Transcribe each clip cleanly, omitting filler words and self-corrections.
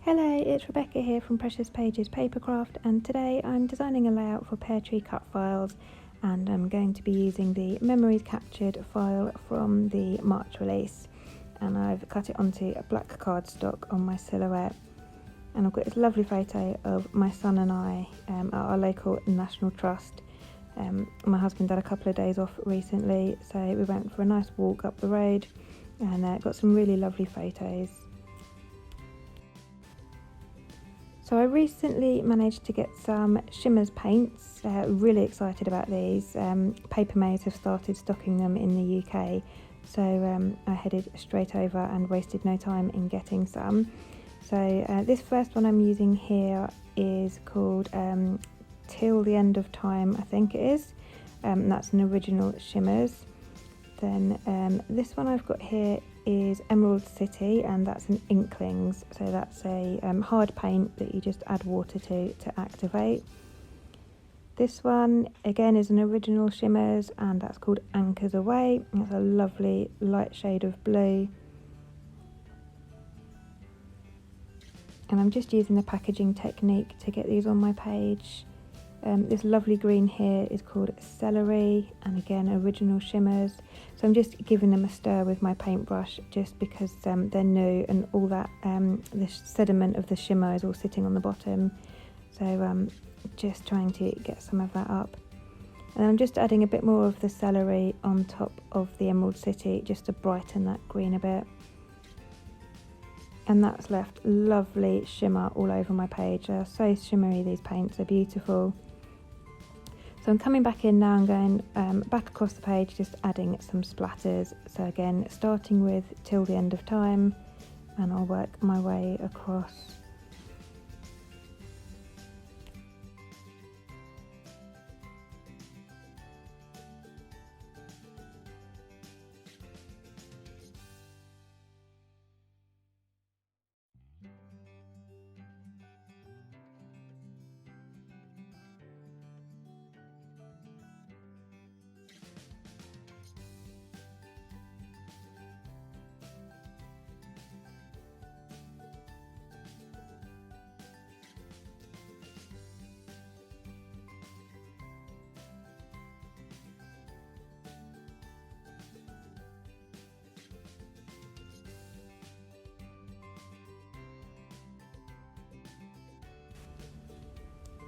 Hello, it's Rebecca here from Precious Pages Papercraft, and today I'm designing a layout for Peartree Cutfiles, and I'm going to be using the Memories Captured file from the March release, and I've cut it onto a black cardstock on my silhouette, and I've got this lovely photo of my son and I at our local National Trust. My husband had a couple of days off recently, so we went for a nice walk up the road and got some really lovely photos. So I recently managed to get some Shimmerz paints, really excited about these. Paper Maze have started stocking them in the UK, so I headed straight over and wasted no time in getting some. So this first one I'm using here is called Till the End of Time, I think it is. That's an original Shimmerz. Then this one I've got here is Emerald City, and that's an Inklings, so that's a hard paint that you just add water to activate. This one again is an original Shimmerz, and that's called Anchors Away. It's a lovely light shade of blue, and I'm just using the packaging technique to get these on my page. This lovely green here is called Celery, and again original Shimmerz. So I'm just giving them a stir with my paintbrush, just because they're new and all that the sediment of the shimmer is all sitting on the bottom. So just trying to get some of that up. And I'm just adding a bit more of the Celery on top of the Emerald City, just to brighten that green a bit. And that's left lovely shimmer all over my page. They're so shimmery, these paints are beautiful. So I'm coming back in now and going back across the page, just adding some splatters. So again, starting with Till the End of Time, and I'll work my way across.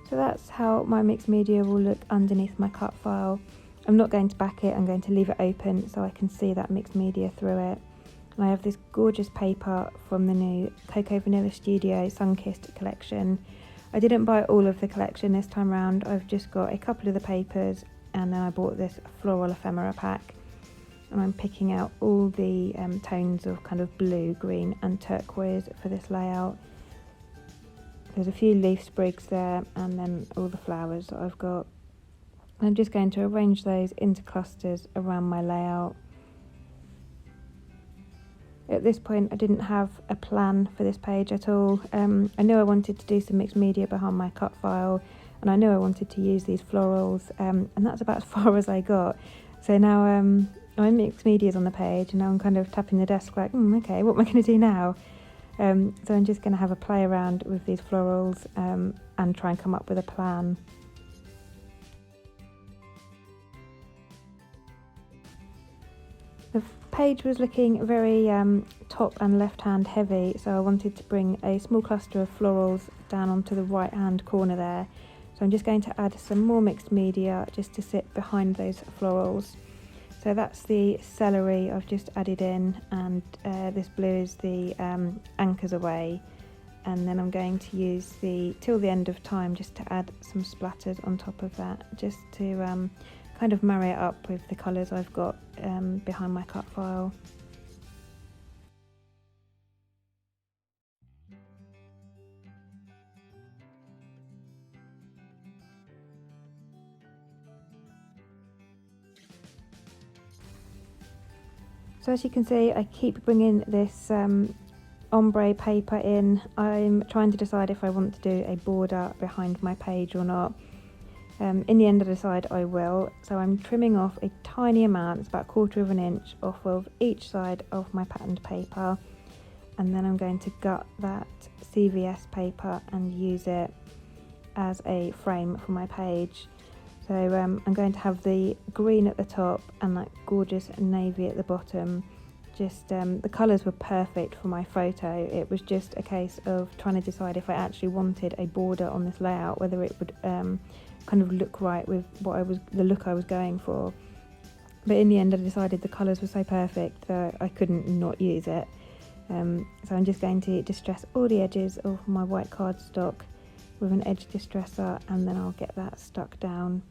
So that's how my mixed media will look underneath my cut file. I'm not going to back it, I'm going to leave it open so I can see that mixed media through it. And I have this gorgeous paper from the new Cocoa Vanilla Studio Sunkissed collection. I didn't buy all of the collection this time round, I've just got a couple of the papers, and then I bought this Floral ephemera pack. And I'm picking out all the tones of kind of blue, green and turquoise for this layout. There's a few leaf sprigs there, and then all the flowers that I've got. I'm just going to arrange those into clusters around my layout. At this point I didn't have a plan for this page at all. I knew I wanted to do some mixed media behind my cut file, and I knew I wanted to use these florals, and that's about as far as I got. So now my mixed media is on the page, and now I'm kind of tapping the desk like, okay, what am I going to do now? So I'm just going to have a play around with these florals and try and come up with a plan. The page was looking very top and left hand heavy, so I wanted to bring a small cluster of florals down onto the right hand corner there. So I'm just going to add some more mixed media just to sit behind those florals. So that's the Celery I've just added in, and this blue is the Anchors Away, and then I'm going to use the Till the End of Time just to add some splatters on top of that, just to kind of marry it up with the colours I've got behind my cut file. So as you can see, I keep bringing this ombre paper in. I'm trying to decide if I want to do a border behind my page or not. In the end I decide I will, so I'm trimming off a tiny amount, it's about 1/4 of an inch, off of each side of my patterned paper, and then I'm going to gut that CVS paper and use it as a frame for my page. So I'm going to have the green at the top and that gorgeous navy at the bottom. Just the colours were perfect for my photo. It was just a case of trying to decide if I actually wanted a border on this layout, whether it would kind of look right with the look I was going for. But in the end I decided the colours were so perfect that I couldn't not use it. So I'm just going to distress all the edges of my white cardstock with an edge distresser, and then I'll get that stuck down.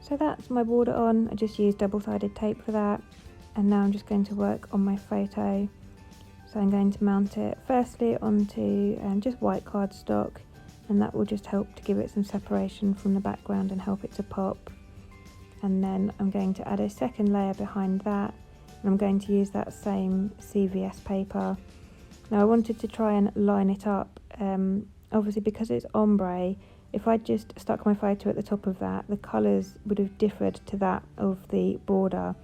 So that's my border on. I just used double-sided tape for that, and now I'm just going to work on my photo. So I'm going to mount it firstly onto just white cardstock, and that will just help to give it some separation from the background and help it to pop. And then I'm going to add a second layer behind that, and I'm going to use that same CVS paper. Now I wanted to try and line it up, obviously because it's ombre. If I just stuck my photo at the top of that, the colours would have differed to that of the border.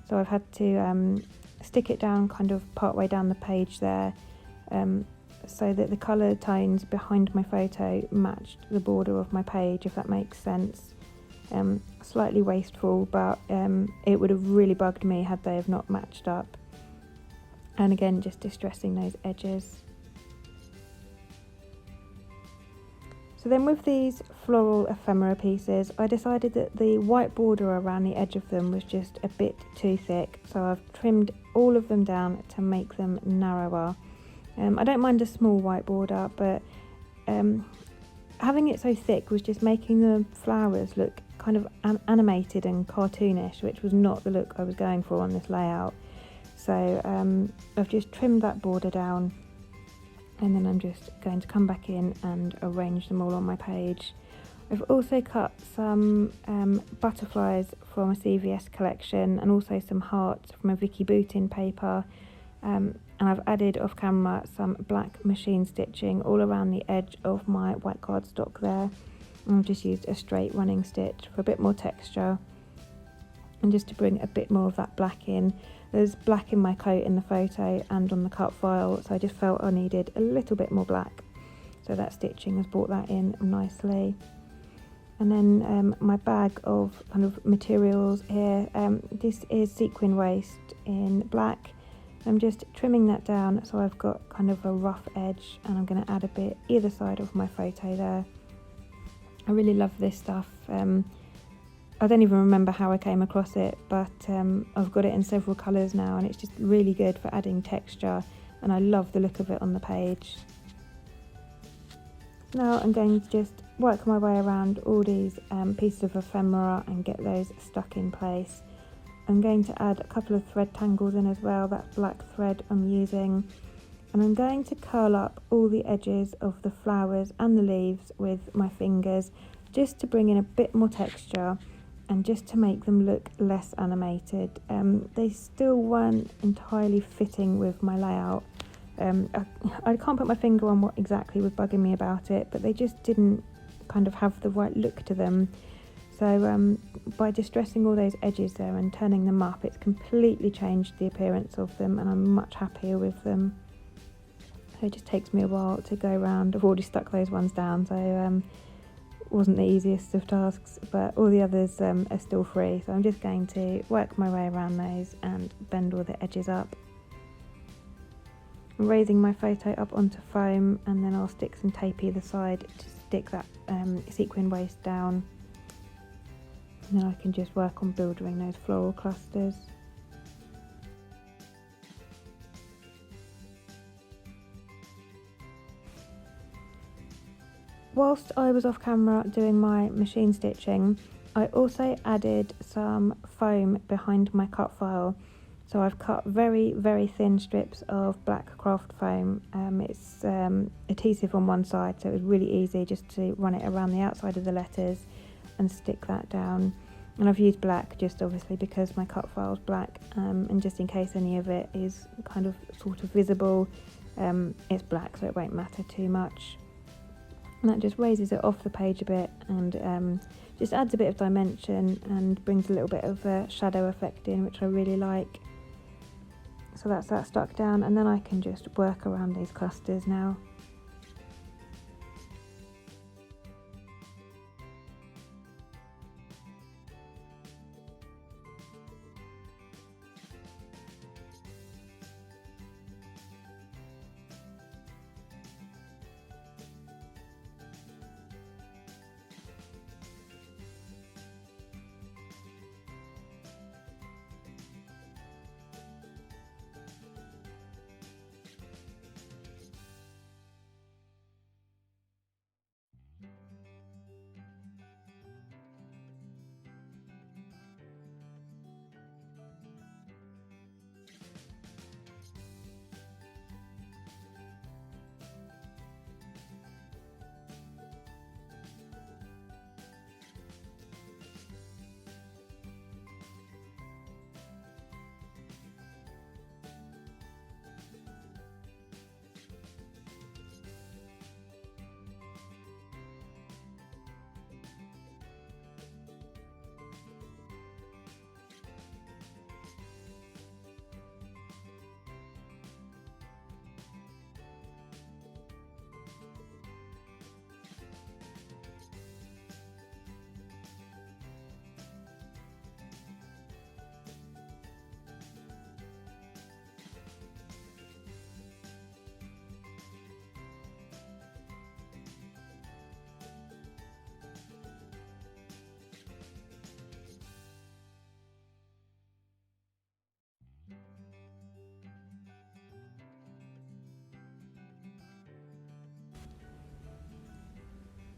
So I've had to stick it down kind of part way down the page there, so that the colour tones behind my photo matched the border of my page, if that makes sense. Slightly wasteful, but it would have really bugged me had they have not matched up. And again, just distressing those edges. So then with these floral ephemera pieces, I decided that the white border around the edge of them was just a bit too thick, so I've trimmed all of them down to make them narrower. I don't mind a small white border, but having it so thick was just making the flowers look kind of animated and cartoonish, which was not the look I was going for on this layout. So I've just trimmed that border down, and then I'm just going to come back in and arrange them all on my page. I've also cut some butterflies from a CVS collection, and also some hearts from a Vicky Boutin paper, and I've added off camera some black machine stitching all around the edge of my white cardstock there. And I've just used a straight running stitch for a bit more texture, and just to bring a bit more of that black in. There's black in my coat in the photo and on the cut file, so I just felt I needed a little bit more black. So that stitching has brought that in nicely. And then my bag of kind of materials here, this is sequin waste in black. I'm just trimming that down so I've got kind of a rough edge, and I'm going to add a bit either side of my photo there. I really love this stuff. I don't even remember how I came across it, but I've got it in several colours now, and it's just really good for adding texture, and I love the look of it on the page. Now I'm going to just work my way around all these pieces of ephemera and get those stuck in place. I'm going to add a couple of thread tangles in as well, that black thread I'm using, and I'm going to curl up all the edges of the flowers and the leaves with my fingers, just to bring in a bit more texture and just to make them look less animated. They still weren't entirely fitting with my layout. I can't put my finger on what exactly was bugging me about it, but they just didn't kind of have the right look to them. So by distressing all those edges there and turning them up, it's completely changed the appearance of them, and I'm much happier with them. So it just takes me a while to go around. I've already stuck those ones down, so wasn't the easiest of tasks, but all the others are still free, so I'm just going to work my way around those and bend all the edges up. I'm raising my photo up onto foam, and then I'll stick some tape either side to stick that sequin waste down, and then I can just work on building those floral clusters. whilst I was off camera doing my machine stitching, I also added some foam behind my cut file. So I've cut very, very thin strips of black craft foam. It's adhesive on one side, so it was really easy just to run it around the outside of the letters and stick that down. And I've used black just obviously because my cut file's black, and just in case any of it is kind of sort of visible, it's black, so it won't matter too much. And that just raises it off the page a bit and just adds a bit of dimension and brings a little bit of a shadow effect in, which I really like. So that's that stuck down, and then I can just work around these clusters now.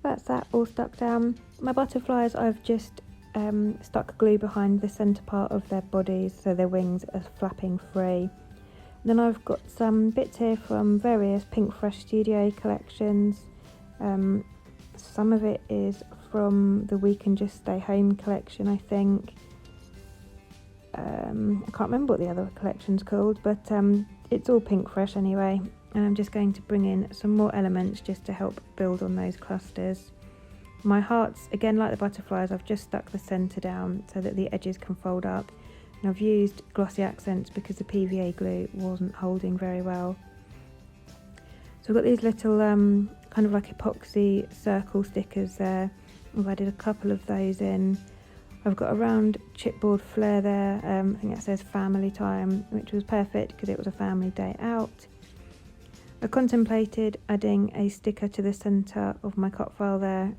That's that all stuck down. My butterflies, I've just stuck glue behind the centre part of their bodies so their wings are flapping free. Then I've got some bits here from various Pink Fresh Studio collections. Some of it is from the We Can Just Stay Home collection, I think. I can't remember what the other collection's called, but it's all Pink Fresh anyway. And I'm just going to bring in some more elements just to help build on those clusters. My hearts, again like the butterflies, I've just stuck the centre down so that the edges can fold up. And I've used glossy accents because the PVA glue wasn't holding very well. So I've got these little kind of like epoxy circle stickers there. I've added a couple of those in. I've got a round chipboard flare there, I think that says family time, which was perfect because it was a family day out. I contemplated adding a sticker to the centre of my cut file there,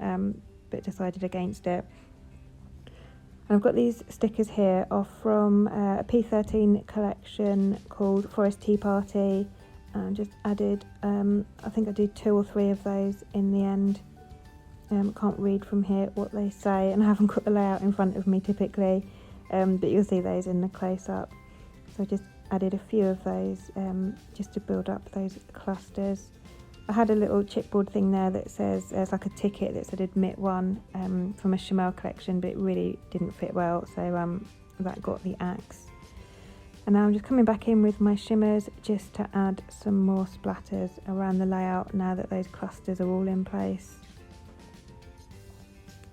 but decided against it. And I've got these stickers here are from a P13 collection called Forest Tea Party, and just added, I think I did 2 or 3 of those in the end. Can't read from here what they say, and I haven't got the layout in front of me typically, but you'll see those in the close-up. So I just added a few of those just to build up those clusters. I had a little chipboard thing there that says, there's like a ticket that said admit one from a Shimmerz collection, but it really didn't fit well, so that got the axe. And now I'm just coming back in with my Shimmerz just to add some more splatters around the layout now that those clusters are all in place.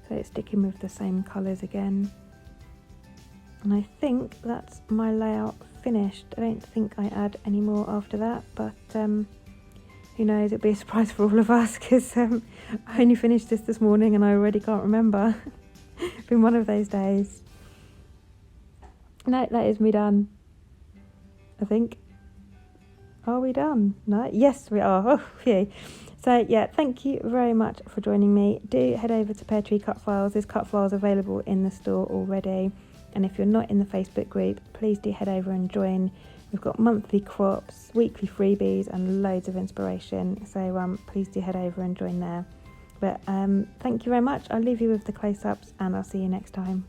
So it's sticking with the same colours again. And I think that's my layout finished. I don't think I add any more after that, but who knows, it'll be a surprise for all of us because I only finished this morning and I already can't remember. It's been one of those days. No, that is me done, I think. Are we done? No? Yes, we are. Oh, phew. So yeah, thank you very much for joining me. Do head over to Peartree Cutfiles. There's Cutfiles available in the store already. And if you're not in the Facebook group, please do head over and join. We've got monthly crops, weekly freebies and loads of inspiration. So please do head over and join there. But thank you very much. I'll leave you with the close-ups and I'll see you next time.